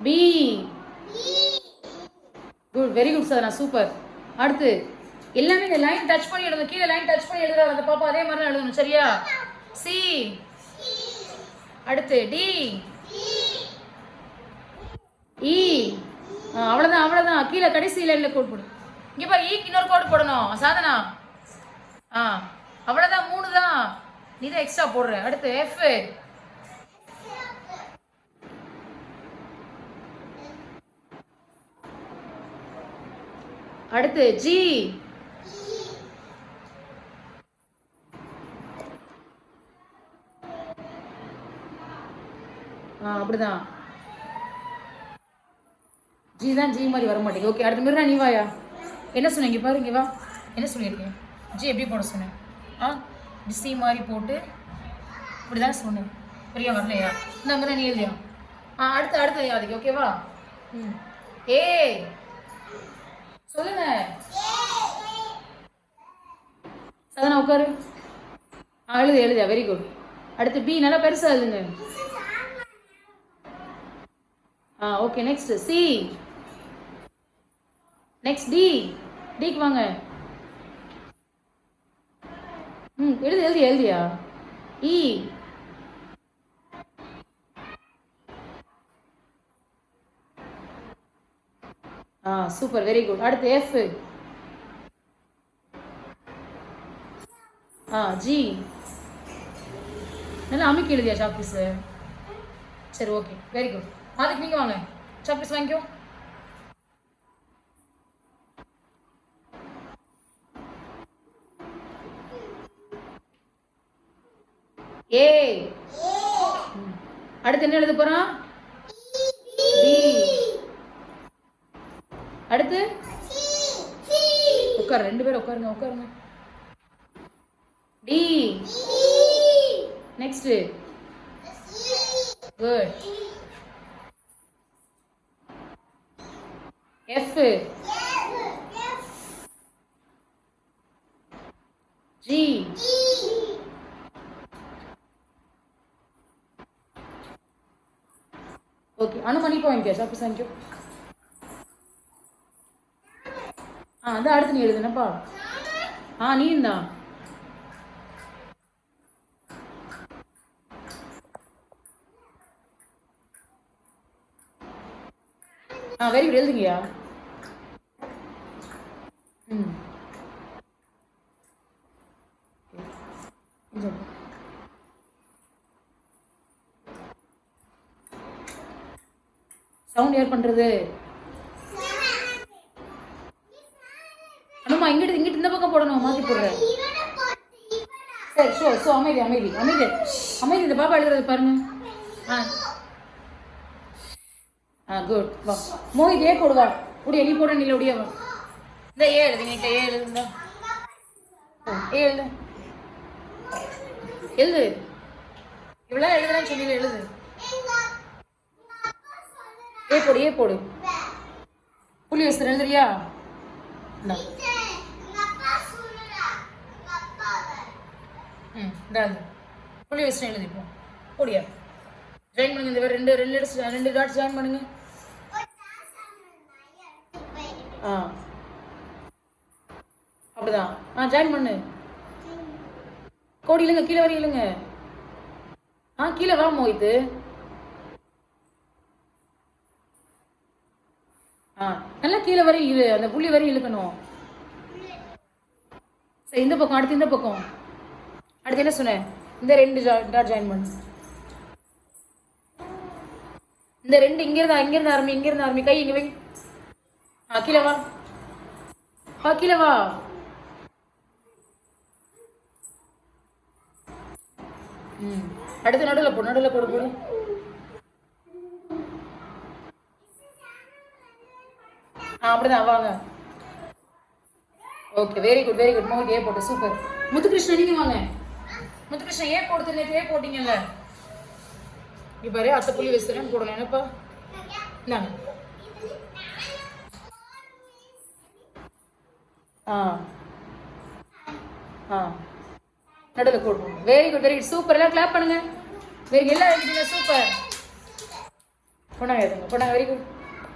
B. Good, very good sir, super. அடுத்து எல்லாமே இந்த லைன் டச் பண்ணி எழுதணும். கீழே லைன் டச் பண்ணி எழுதுறாங்க அந்த பாப்பா, அதே மாதிரி தான் எழுதணும், சரியா? சி. அடுத்து டி. இ. அவ்வளோதான் அவ்வளோதான். கீழே கடைசி லைனில் கோட் போடு. இங்கே பாரு, ஈக்கு இன்னொரு கோட் போடணும் சாதனா. அவ்வளோதான், 3 தான். நீ தான் எக்ஸ்ட்ரா போடுற. அடுத்து எஃப். அடுத்து ஜி. அப்படிதான். ஜி தான், ஜி மாதிரி வர மாட்டேங்குது. ஓகே, அடுத்த மாதிரி நீ வாயா. என்ன சொன்னீங்க பாரு, இங்கே வா. என்ன சொல்லியிருக்கேன்? ஜி எப்படி போட சொன்னேன்? சி மாதிரி போட்டு இப்படி தானே சொன்னேன். பெரியா வரலையா? இந்த மாதிரி நீ எழுதியா? அடுத்து அடுத்து அதுக்கு ஓகேவா? ஏ சொல்லுங்க. சதனா உட்காரு. எழுது எழுதியா, வெரி குட். அடுத்து பி, நல்லா பெருசா எழுதுங்க. Okay, next C. Next D. டிக்கு வாங்க. எழுது எழுதி எழுதியா? இ. Super, very good. அடுத்து எஃப். ஜி. நல்லா அமைக்க எழுதியா சாப்பீஸ்? சரி, ஓகே, வெரி குட். அதுக்கு நீங்க வாங்க, சாப்பீஸ் வாங்கிக்கோ. ஏ. அடுத்து என்ன எழுத போறான்? பி. அடுத்து உட்காரு, 2 பேரும் உட்காருங்க உட்காருங்க. D. Next. Good. F. G. Okay, அனுமணி வாங்கிக்கோ, சாப்பிட்டு வாங்கிக்கோ. அதான் அடுத்து நீ எழுதுனப்பா. நீ தான். Very good, எழுதுங்கயா. சவுண்ட் யார் பண்றது? அனுமா, இங்கிட்டு இங்கிட்டு இந்த பக்கம் போடணும், மாத்தி போடுறேன். சரி, ஷோ அமைதி அமைதி அமைதி அமைதி. இந்த பாப்பா எழுதுறது பாருங்க. குட். வா மோஹித், ஏ போடுவா. உடைய நீ போட, நீல உடைய வா. இந்த ஏ எழுது, நீ ஏ எழுது. ஏ எழுது எழுது. இவ்வளவு எழுதுறேன்னு சொல்லி எழுது. ஏ போடு, ஏ போடு. புள்ளி வச்சு எழுதுறியா? புள்ளி வச்சு எழுதிப்போம். போடியா, ஜாயின் பண்ணுங்க. இந்த ரெண்டு ரெண்டு ரெண்டு டாட்ஸ் ஜாயின் பண்ணுங்க. அப்படிதான். ஜாயின் பண்ணு. கோடி இல்லைங்க, கீழே வரி இல்லைங்க. கீழே வா மோஹித்து. நல்லா கீழே வரி இழு, அந்த புள்ளி வரி இழுக்கணும். சரி, இந்த பக்கம். அடுத்து இந்த பக்கம். அடுத்து என்ன சொன்னேன்? இந்த 2 டாட் ஜாயின் பண்ணு. இந்த 2 இங்கிருந்து ஆரம்பி, இங்கிருந்து ஆரம்பி. கை இங்க வை. கீழே வா. கீழே வா. அடுத்து நடுவில் போடு, நடுவில் போடு போடு. அப்படிதான் வாங்க. Okay, very good very good. Mohit A போட்டு, சூப்பர். முத்துகிருஷ்ணன் நீங்க வாங்க. முத்துகிருஷ்ணன் ஏ போடுறது, நேற்று ஏ போட்டீங்கல்ல. இப்போ பாரு, அத்தை புள்ளி வச்சுறேன்னு போடணும். என்னப்பா? இந்தாங்க. நடுவில் போடுவோம். Very good very good, super. எல்லாம் கிளாப் பண்ணுங்க. வெரி, எல்லாம் எழுதிட்டீங்க, சூப்பர். கொண்டாங்க எழுதுங்க, கொண்டாங்க, வெரி குட்.